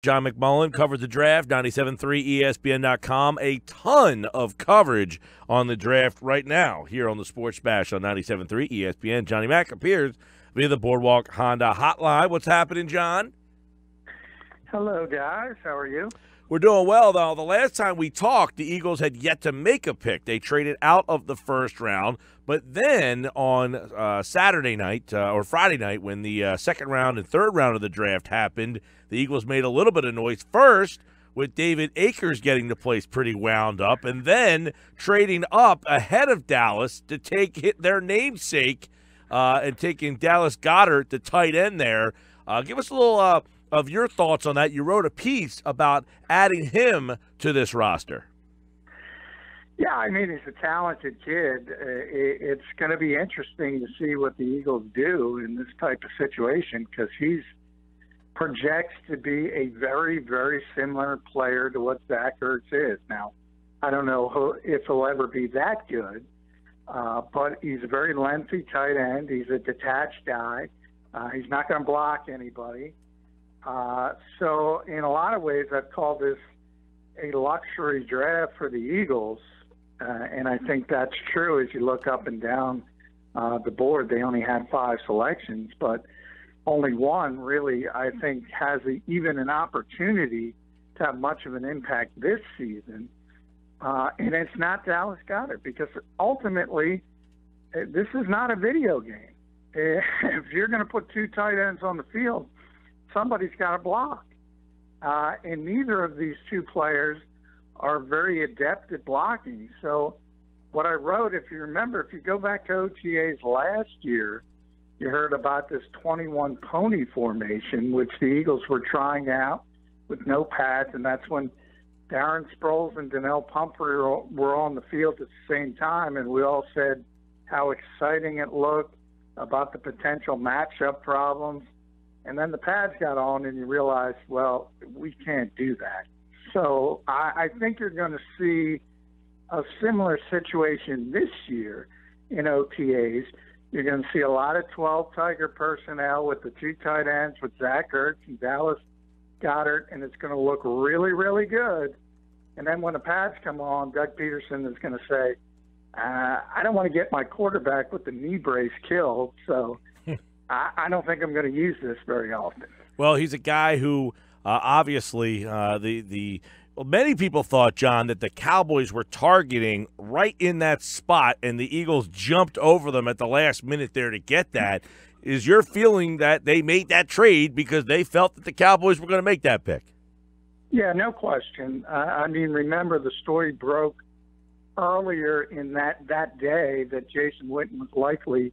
John McMullen covered the draft, 97.3 ESPN.com. A ton of coverage on the draft right now here on the Sports Bash on 97.3 ESPN. Johnny Mac appears via the Boardwalk Honda hotline. What's happening, John? Hello, guys. How are you? We're doing well, though. The last time we talked, the Eagles had yet to make a pick. They traded out of the first round. But then on Saturday night or Friday night, when the second round and third round of the draft happened, the Eagles made a little bit of noise first with David Akers getting the place pretty wound up, and then trading up ahead of Dallas to take their namesake and taking Dallas Goedert, the tight end there. Give us a little of your thoughts on that. You wrote a piece about adding him to this roster. Yeah, I mean, he's a talented kid. It's going to be interesting to see what the Eagles do in this type of situation because he projects to be a very, very similar player to what Zach Ertz is. Now, I don't know if he'll ever be that good, but he's a very lengthy tight end. He's a detached guy. He's not going to block anybody. So in a lot of ways, I've called this a luxury draft for the Eagles. And I think that's true as you look up and down the board. They only had 5 selections, but only one really, I think, has even an opportunity to have much of an impact this season. And it's not Dallas Goedert because ultimately this is not a video game. If you're going to put 2 tight ends on the field, somebody's got to block. And neither of these 2 players are very adept at blocking. So what I wrote, if you remember, if you go back to OTAs last year, you heard about this 21 pony formation, which the Eagles were trying out with no pads, and that's when Darren Sproles and Donnell Pumphrey were on the field at the same time, and we all said how exciting it looked, about the potential matchup problems. And then the pads got on, and you realized, well, we can't do that. So I think you're going to see a similar situation this year in OTAs. You're going to see a lot of 12 Tiger personnel with the 2 tight ends with Zach Ertz and Dallas Goedert, and it's going to look really, really good. And then when the pads come on, Doug Peterson is going to say, I don't want to get my quarterback with the knee brace killed, so I don't think I'm going to use this very often. Well, he's a guy who obviously many people thought, John, that the Cowboys were targeting right in that spot, and the Eagles jumped over them at the last minute there to get that. Is your feeling that they made that trade because they felt that the Cowboys were going to make that pick? Yeah, no question. I mean, remember the story broke earlier in that day that Jason Witten was likely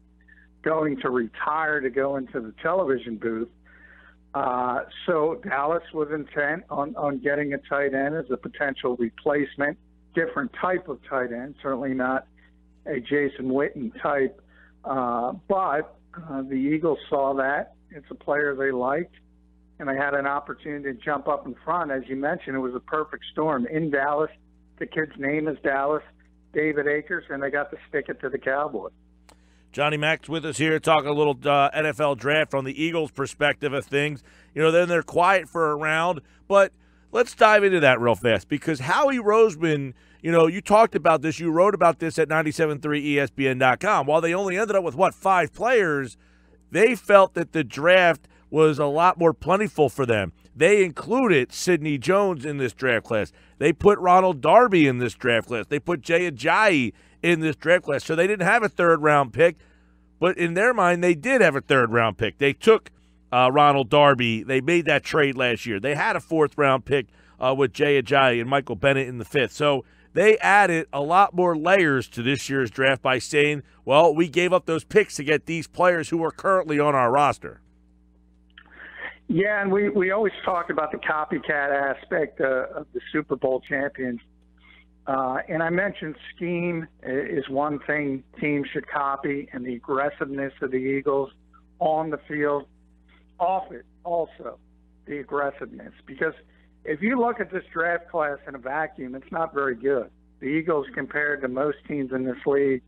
going to retire to go into the television booth. So Dallas was intent on getting a tight end as a potential replacement, different type of tight end, certainly not a Jason Witten type. But the Eagles saw that. It's a player they liked, and they had an opportunity to jump up in front. As you mentioned, it was a perfect storm. In Dallas, the kid's name is Dallas, David Akers, and they got to stick it to the Cowboys. Johnny Mac's with us here talking a little NFL draft from the Eagles' perspective of things. You know, then they're quiet for a round, but let's dive into that real fast because Howie Roseman, you know, you talked about this. You wrote about this at 97.3 ESPN.com. While they only ended up with, 5 players, they felt that the draft was a lot more plentiful for them. They included Sidney Jones in this draft class. They put Ronald Darby in this draft class. They put Jay Ajayi in this draft class. So they didn't have a third-round pick, but in their mind, they did have a third-round pick. They took Ronald Darby. They made that trade last year. They had a fourth-round pick with Jay Ajayi and Michael Bennett in the 5th. So they added a lot more layers to this year's draft by saying, well, we gave up those picks to get these players who are currently on our roster. Yeah, and we always talked about the copycat aspect of the Super Bowl champions. And I mentioned scheme is one thing teams should copy, and the aggressiveness of the Eagles on the field, off it also, the aggressiveness. Because if you look at this draft class in a vacuum, it's not very good. The Eagles, compared to most teams in this league,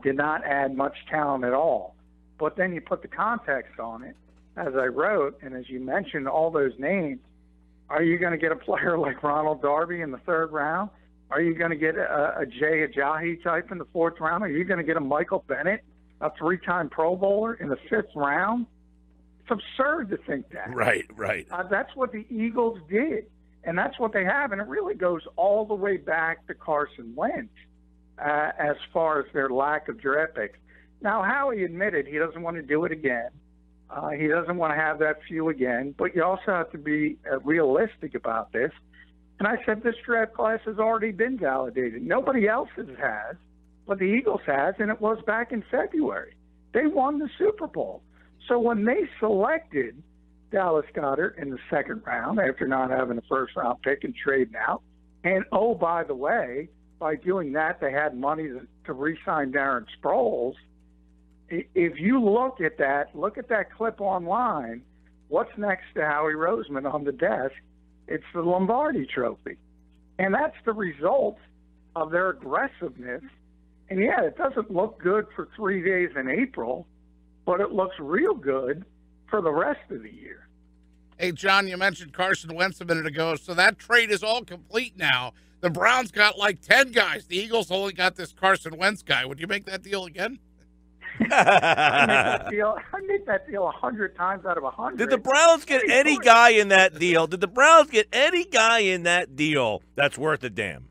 did not add much talent at all. But then you put the context on it, as I wrote, and as you mentioned, all those names, Are you going to get a player like Ronald Darby in the 3rd round? Are you going to get a Jay Ajayi type in the 4th round? Are you going to get a Michael Bennett, a 3-time Pro Bowler, in the 5th round? It's absurd to think that. Right. That's what the Eagles did, and that's what they have. And it really goes all the way back to Carson Wentz as far as their lack of draft picks. Now, Howie admitted he doesn't want to do it again. He doesn't want to have that few again, but you also have to be realistic about this. And I said this draft class has already been validated. Nobody else's has, but the Eagles has, and it was back in February. They won the Super Bowl. So when they selected Dallas Goedert in the 2nd round after not having a 1st-round pick and trading out, and, oh, by the way, by doing that, they had money to re-sign Darren Sproles. If you look at that clip online, what's next to Howie Roseman on the desk? It's the Lombardi Trophy. And that's the result of their aggressiveness. And, yeah, it doesn't look good for 3 days in April, but it looks real good for the rest of the year. Hey, John, you mentioned Carson Wentz a minute ago, so that trade is all complete now. The Browns got like 10 guys. The Eagles only got this Carson Wentz guy. Would you make that deal again? I made that deal 100 times out of 100. Did the Browns get any guy in that deal? That's worth a damn?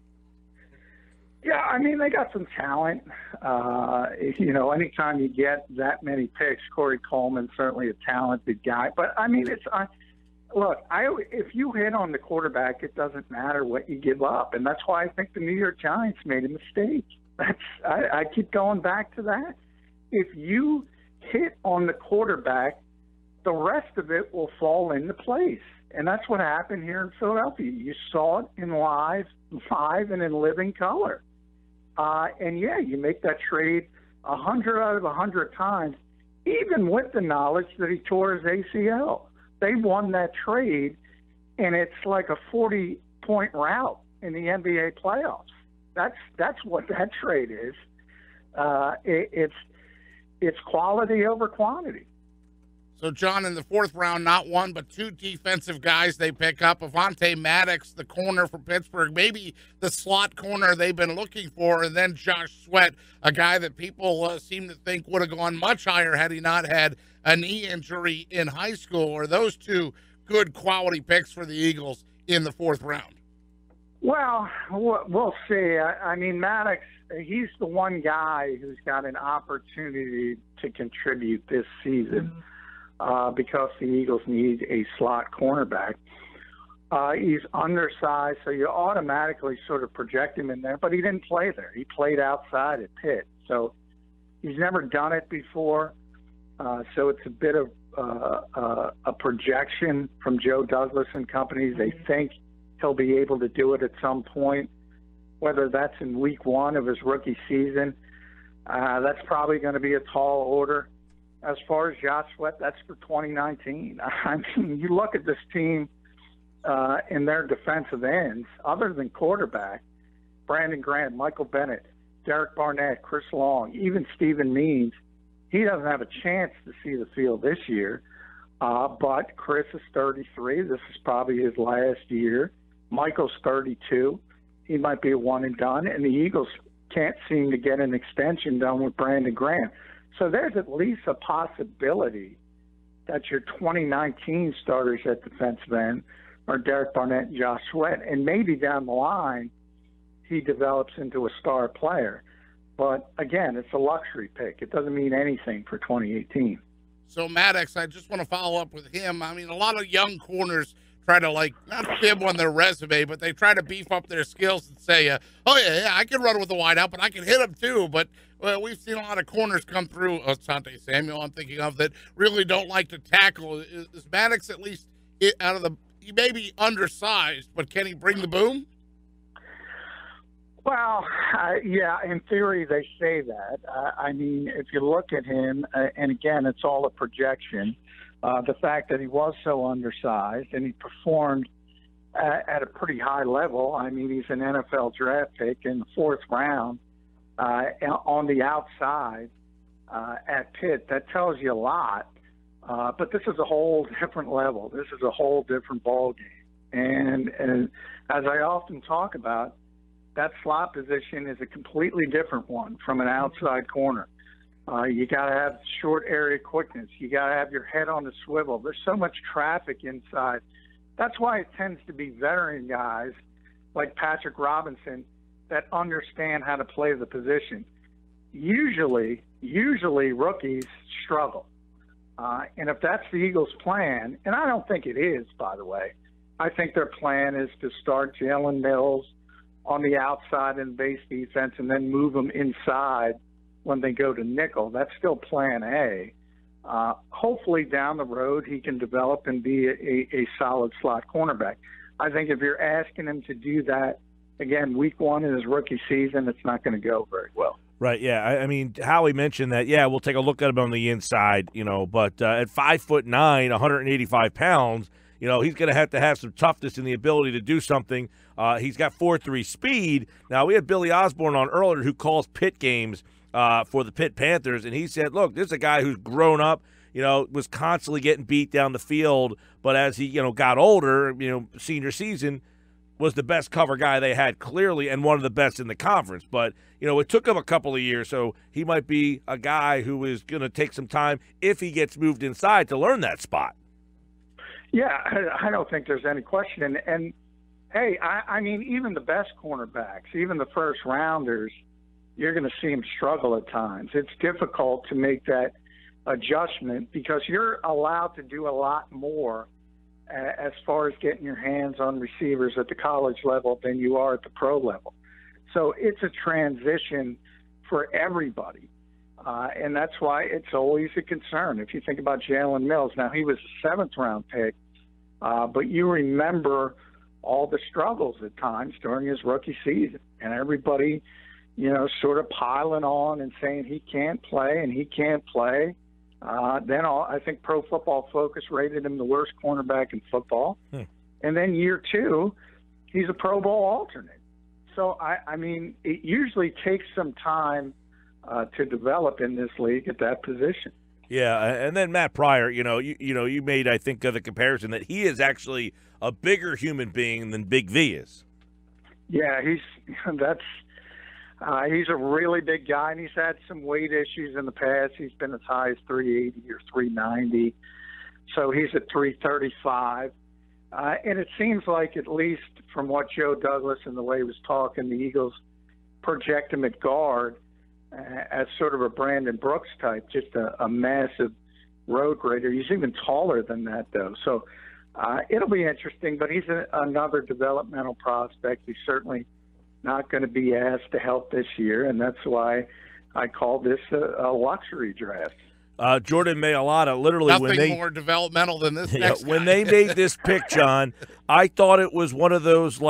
Yeah, I mean, they got some talent. Anytime you get that many picks, Cory Clement, certainly a talented guy. But, I mean, if you hit on the quarterback, it doesn't matter what you give up. And that's why I think the New York Giants made a mistake. I keep going back to that. If you hit on the quarterback, the rest of it will fall into place. And that's what happened here in Philadelphia. You saw it in live and in living color. You make that trade 100 out of 100 times, even with the knowledge that he tore his ACL. They won that trade, and it's like a 40-point rout in the NBA playoffs. That's what that trade is. It's quality over quantity. So, John, in the 4th round, not one but 2 defensive guys they pick up. Avonte Maddox, the corner from Pittsburgh, maybe the slot corner they've been looking for, and then Josh Sweat, a guy that people seem to think would have gone much higher had he not had a knee injury in high school. Are those 2 good quality picks for the Eagles in the 4th round? Well, we'll see. I mean, Maddox, he's the one guy who's got an opportunity to contribute this season because the Eagles need a slot cornerback. He's undersized, so you automatically sort of project him in there, but he didn't play there. He played outside at Pitt, so he's never done it before. So it's a bit of a projection from Joe Douglas and company. They think he'll be able to do it at some point, whether that's in week 1 of his rookie season. That's probably going to be a tall order. As far as Josh Sweat, that's for 2019. I mean, you look at this team in their defensive ends, other than quarterback, Brandon Grant, Michael Bennett, Derek Barnett, Chris Long, even Stephen Means, he doesn't have a chance to see the field this year. But Chris is 33. This is probably his last year. Michael's 32. He might be a one and done. And the Eagles can't seem to get an extension done with Brandon Grant. So there's at least a possibility that your 2019 starters at defensive end are Derek Barnett and Josh Sweat. And maybe down the line, he develops into a star player. But, again, it's a luxury pick. It doesn't mean anything for 2018. So, Maddox, I just want to follow up with him. I mean, a lot of young corners try to, not fib on their resume, but they try to beef up their skills and say, I can run with the wide out, but I can hit him too. But we've seen a lot of corners come through, Asante Samuel I'm thinking of, that really don't like to tackle. Is Maddox at least he may be undersized, but can he bring the boom? Well, yeah, in theory they say that. I mean, if you look at him, and again, it's all a projection, the fact that he was so undersized and he performed at a pretty high level. I mean, he's an NFL draft pick in the 4th round on the outside at Pitt. That tells you a lot. But this is a whole different level. This is a whole different ballgame. And as I often talk about, that slot position is a completely different one from an outside corner. You got to have short area quickness. You got to have your head on the swivel. There's so much traffic inside. That's why it tends to be veteran guys like Patrick Robinson that understand how to play the position. Usually rookies struggle. And if that's the Eagles' plan, and I don't think it is, by the way, I think their plan is to start Jalen Mills on the outside in base defense and then move them inside when they go to nickel. That's still plan A. Hopefully down the road he can develop and be a solid slot cornerback. I think if you're asking him to do that, again, week one in his rookie season, it's not going to go very well. Right, yeah. I mean, Howie mentioned that, yeah, we'll take a look at him on the inside, but at 5'9", 185 pounds, he's going to have some toughness and the ability to do something. He's got 4.3 speed. Now, we had Billy Osborne on earlier who calls pit games for the Pitt Panthers, and he said, look, this is a guy who's grown up, was constantly getting beat down the field, but as he, got older, senior season, was the best cover guy they had clearly and one of the best in the conference. But, it took him a couple of years, so he might be a guy who is going to take some time if he gets moved inside to learn that spot. Yeah, I don't think there's any question. And hey, I mean, even the best cornerbacks, even the first rounders, you're going to see them struggle at times. It's difficult to make that adjustment because you're allowed to do a lot more as far as getting your hands on receivers at the college level than you are at the pro level. So it's a transition for everybody. And that's why it's always a concern. If you think about Jalen Mills, now he was a 7th-round pick, but you remember all the struggles at times during his rookie season, and everybody, sort of piling on and saying he can't play and he can't play. I think Pro Football Focus rated him the worst cornerback in football. And then year 2, he's a Pro Bowl alternate. So, I mean, it usually takes some time to develop in this league at that position. Yeah, and then Matt Pryor, you made, I think, the comparison that he is actually a bigger human being than Big V is. Yeah, he's a really big guy, and he's had some weight issues in the past. He's been as high as 380 or 390, so he's at 335. And it seems like, at least from what Joe Douglas and the way he was talking, the Eagles project him at guard as sort of a Brandon Brooks type, just a massive road grader. He's even taller than that, though. So it'll be interesting, but he's another developmental prospect. He's certainly not going to be asked to help this year, and that's why I call this a luxury draft. Jordan Mailata, literally, nothing more developmental than this. Next when guy. they made this pick, John, I thought it was one of those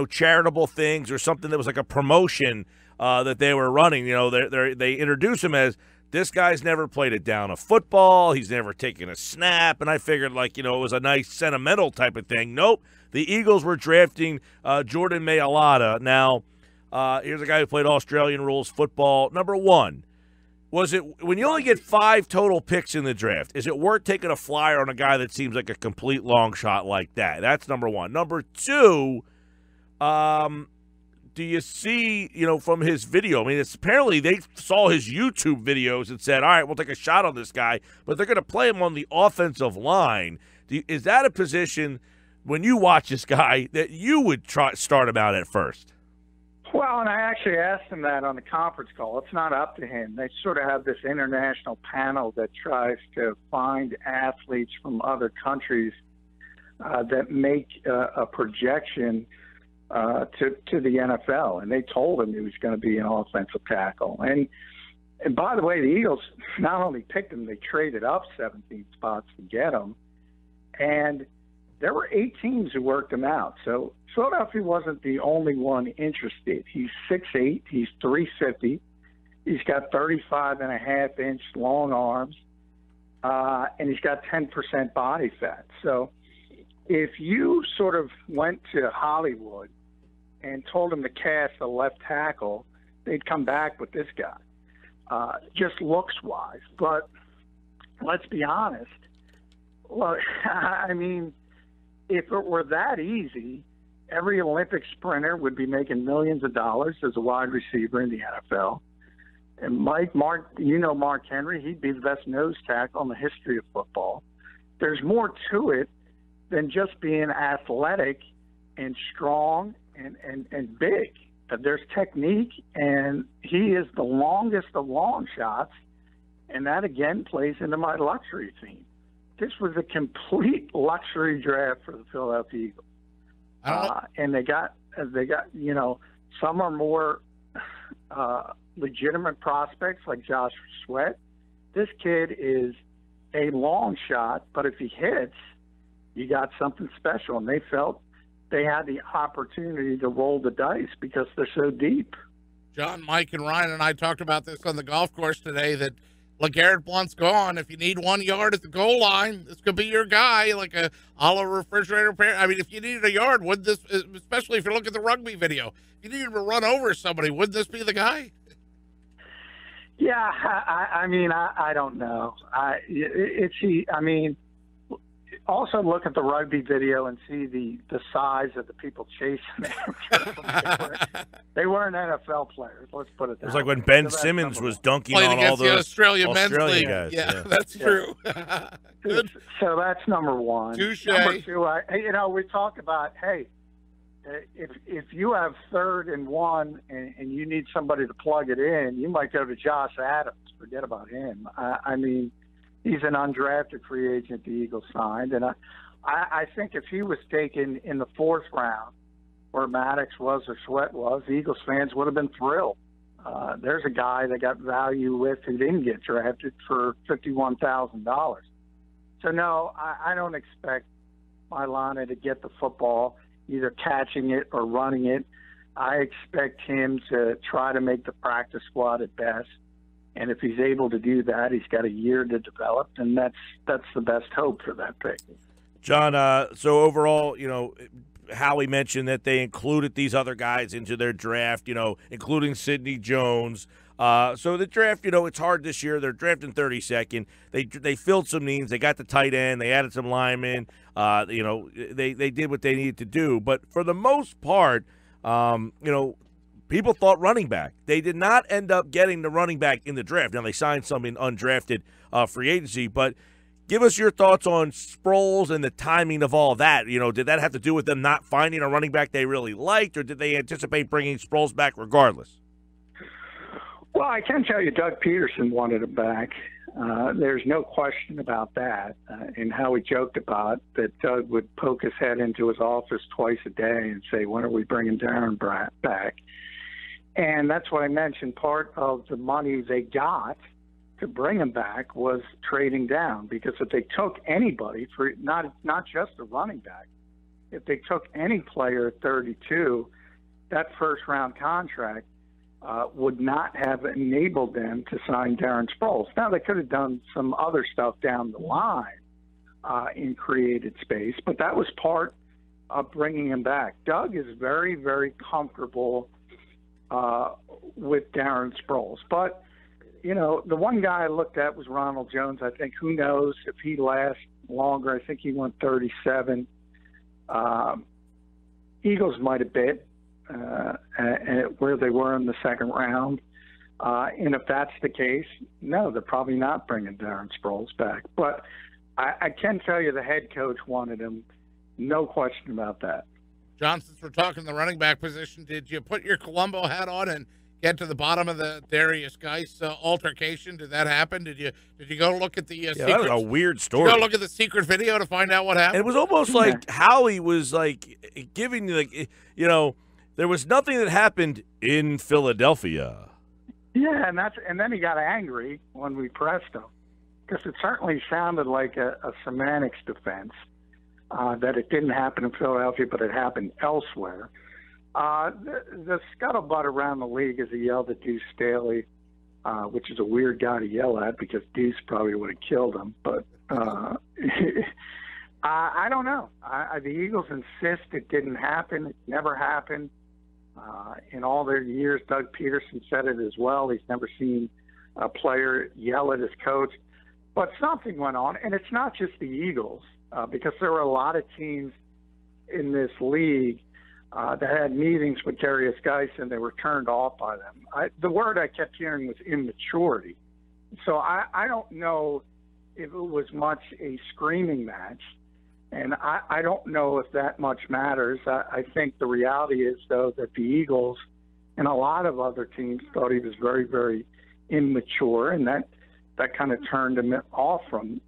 charitable things or something that was like a promotion that they were running. They introduce him as this guy's never played it down a football. He's never taken a snap, and I figured it was a nice sentimental type of thing. Nope, the Eagles were drafting Jordan Mailata. Now, here's a guy who played Australian rules football. Number one. Was it, when you only get 5 total picks in the draft, is it worth taking a flyer on a guy that seems like a complete long shot like that? That's number one. Number two, do you see, from his video, I mean, it's apparently they saw his YouTube videos and said, all right, we'll take a shot on this guy, but they're going to play him on the offensive line. Is that a position, when you watch this guy, that you would start him out at first? Well, and I actually asked him that on the conference call. It's not up to him. They sort of have this international panel that tries to find athletes from other countries that make a projection to the NFL. And they told him he was going to be an offensive tackle. And by the way, the Eagles not only picked him, they traded up 17 spots to get him. And there were 8 teams who worked him out. So Philadelphia wasn't the only one interested. He's 6'8", he's 350, he's got 35.5-inch long arms, and he's got 10% body fat. So if you sort of went to Hollywood and told him to cast a left tackle, they'd come back with this guy, just looks-wise. But let's be honest. Look, I mean, if it were that easy every Olympic sprinter would be making millions of dollars as a wide receiver in the NFL. And Mark Henry, he'd be the best nose tackle in the history of football. There's more to it than just being athletic and strong and big. There's technique, and he is the longest of long shots, and that, again, plays into my luxury theme. This was a complete luxury draft for the Philadelphia Eagles. And they got some are more legitimate prospects like Josh Sweat. This kid is a long shot, but if he hits, you got something special. And they felt they had the opportunity to roll the dice because they're so deep. John, Mike, and Ryan and I talked about this on the golf course today, that LeGarrette Blount's gone. If you need 1 yard at the goal line, this could be your guy, like a la refrigerator pair. I mean, if you needed a yard, wouldn't this, especially if you look at the rugby video, if you needed to run over somebody, wouldn't this be the guy? Yeah, I don't know. Also look at the rugby video and see the size of the people chasing them. They weren't NFL players. Let's put it that way. It was like when Ben Simmons was dunking Played on against all the Australian men's league guys. Yeah, that's true. Good. So that's number one. Touche. Number two, we talk about, hey, if you have 3rd and 1 and you need somebody to plug it in, you might go to Josh Adams. Forget about him. He's an undrafted free agent the Eagles signed, and I think if he was taken in the 4th round, where Maddox was or Sweat was, the Eagles fans would have been thrilled. There's a guy that got value with who didn't get drafted for $51,000. So no, I don't expect Mailata to get the football, either catching it or running it. I expect him to try to make the practice squad at best. And if he's able to do that, he's got a year to develop, and that's the best hope for that pick. John, so overall, Howie mentioned that they included these other guys into their draft, including Sidney Jones. So the draft, it's hard this year. They're drafting 32nd. They filled some needs. They got the tight end. They added some linemen. They did what they needed to do. But for the most part, people thought running back. They did not end up getting the running back in the draft. Now, they signed some in undrafted free agency, but give us your thoughts on Sproles and the timing of all that. Did that have to do with them not finding a running back they really liked, or did they anticipate bringing Sproles back regardless? Well, I can tell you Doug Peterson wanted him back. There's no question about that. And how he joked about that Doug would poke his head into his office twice a day and say, when are we bringing Darren back? And that's what I mentioned. Part of the money they got to bring him back was trading down, because if they took anybody for not just a running back, if they took any player at 32, that first-round contract would not have enabled them to sign Darren Sproles. Now, they could have done some other stuff down the line in created space, but that was part of bringing him back. Doug is very, very comfortable with Darren Sproles. But, the one guy I looked at was Ronald Jones. I think, who knows if he lasts longer. I think he went 37. Eagles might have bit where they were in the 2nd round. And if that's the case, no, they're probably not bringing Darren Sproles back. But I can tell you the head coach wanted him. No question about that. John, since we're talking the running back position, did you put your Columbo hat on and get to the bottom of the Darius Geis altercation? Did that happen? Did you go look at the secret? That was a weird story. Did you go look at the secret video to find out what happened? And it was almost like Howie was like giving there was nothing that happened in Philadelphia. Yeah, and then he got angry when we pressed him, because it certainly sounded like a semantics defense. That it didn't happen in Philadelphia, but it happened elsewhere. The scuttlebutt around the league is he yelled at Deuce Staley, which is a weird guy to yell at, because Deuce probably would have killed him. But I don't know. The Eagles insist it didn't happen. It never happened. In all their years, Doug Peterson said it as well. He's never seen a player yell at his coach. But something went on, and it's not just the Eagles. Because there were a lot of teams in this league that had meetings with Darius Geis, and they were turned off by them. The word I kept hearing was immaturity. So I don't know if it was much a screaming match, and I don't know if that much matters. I think the reality is, though, that the Eagles and a lot of other teams thought he was very, very immature, and that kind of turned him off from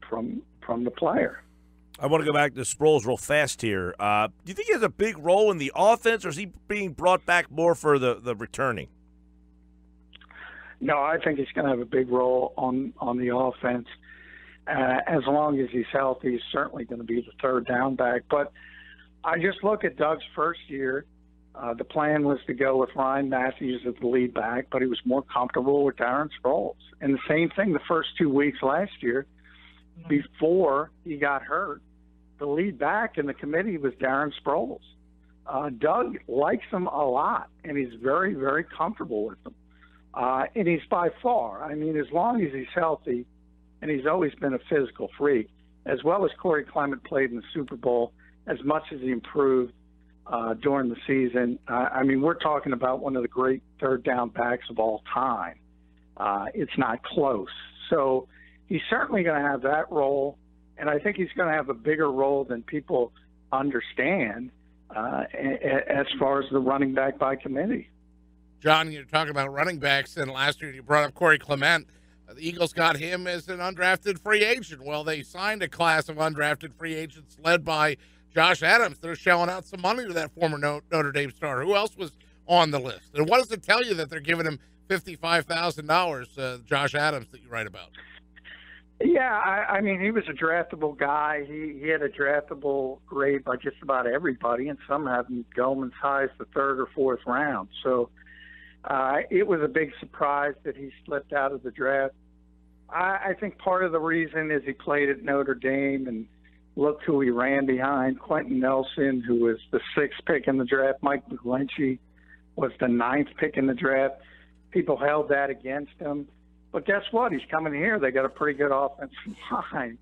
the player. I want to go back to Sproles real fast here. Do you think he has a big role in the offense, or is he being brought back more for the returning? No, I think he's going to have a big role on the offense. As long as he's healthy, he's certainly going to be the third down back. But I just look at Doug's first year. The plan was to go with Ryan Matthews as the lead back, but he was more comfortable with Darren Sproles. And the same thing the first 2 weeks last year before he got hurt. The lead back in the committee was Darren Sproles. Doug likes him a lot, and he's very, very comfortable with him. And he's by far, I mean, as long as he's healthy, and he's always been a physical freak, as well as Cory Clement played in the Super Bowl, as much as he improved during the season. I mean, we're talking about one of the great third down backs of all time. It's not close. So he's certainly going to have that role, and I think he's going to have a bigger role than people understand as far as the running back by committee. John, you're talking about running backs, and last year you brought up Cory Clement. The Eagles got him as an undrafted free agent. Well, they signed a class of undrafted free agents led by Josh Adams. They're shelling out some money to that former Notre Dame star. Who else was on the list? And what does it tell you that they're giving him $55,000, Josh Adams, that you write about? Yeah, I mean, he was a draftable guy. He had a draftable grade by just about everybody, and some have him going as high as the third or fourth round. So it was a big surprise that he slipped out of the draft. I think part of the reason is he played at Notre Dame, and look who he ran behind. Quentin Nelson, who was the 6th pick in the draft. Mike McGlinchey was the 9th pick in the draft. People held that against him. But guess what? He's coming here. They got a pretty good offensive line.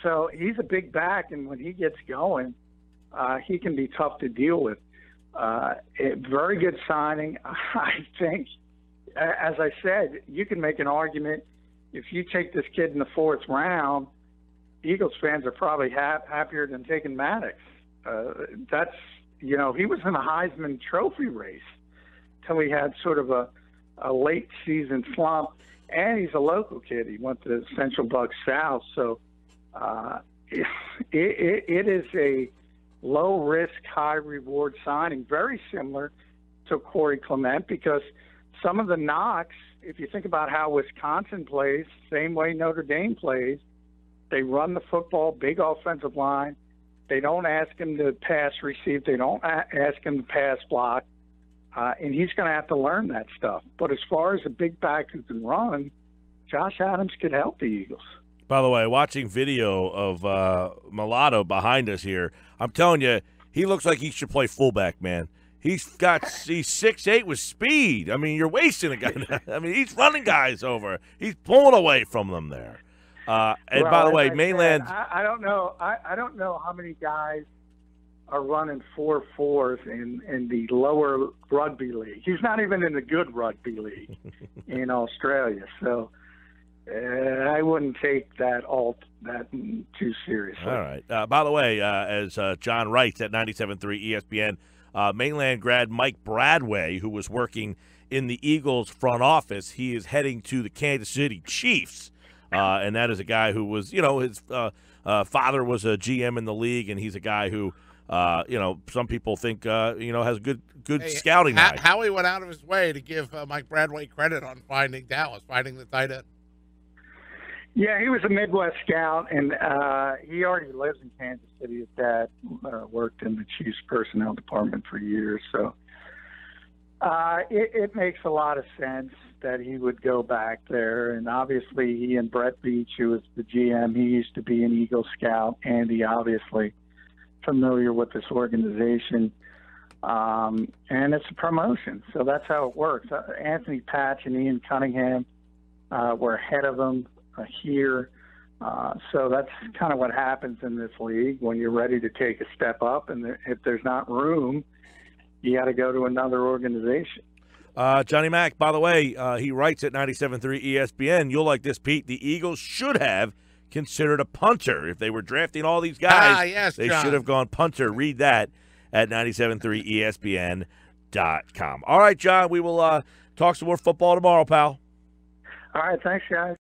So he's a big back, and when he gets going, he can be tough to deal with. Very good signing. I think, as I said, you can make an argument. If you take this kid in the 4th round, Eagles fans are probably happier than taking Maddox. That's, he was in a Heisman Trophy race till he had sort of a late season slump, and he's a local kid. He went to Central Bucks South, so it is a low risk, high reward signing, very similar to Cory Clement, because some of the knocks, if you think about how Wisconsin plays, same way Notre Dame plays, they run the football, big offensive line. They don't ask him to pass receive. They don't ask him to pass block. And he's going to have to learn that stuff. But as far as a big back who can run, Josh Adams could help the Eagles. By the way, watching video of Mulatto behind us here, I'm telling you, he looks like he should play fullback, man. He's 6'8" with speed. I mean, you're wasting a guy. I mean, he's running guys over. He's pulling away from them there. And by the way, Mainland. I don't know. I don't know how many guys are running 4.4s in the lower rugby league. He's not even in the good rugby league in Australia. So I wouldn't take that too seriously. All right. By the way, as John writes at 97.3 ESPN, Mainland grad Mike Bradway, who was working in the Eagles front office, he is heading to the Kansas City Chiefs. And that is a guy who was, his father was a GM in the league, and he's a guy who, some people think, has good scouting eye. Howie went out of his way to give Mike Bradway credit on finding the tight end. Yeah, he was a Midwest scout, and he already lives in Kansas City. His dad worked in the Chiefs personnel department for years, so it makes a lot of sense that he would go back there. And obviously he and Brett Beach, who was the GM, he used to be an Eagle scout, and he obviously familiar with this organization. And it's a promotion, so that's how it works. Anthony Patch and Ian Cunningham were ahead of him here. So that's kind of what happens in this league when you're ready to take a step up, and if there's not room, you got to go to another organization. Johnny Mac, by the way, he writes at 97.3 ESPN, you'll like this, Pete, the Eagles should have considered a punter. If they were drafting all these guys, yes, they John. should have gone punter. Read that at 97.3ESPN.com. All right, John, we will talk some more football tomorrow, pal. All right, thanks, guys.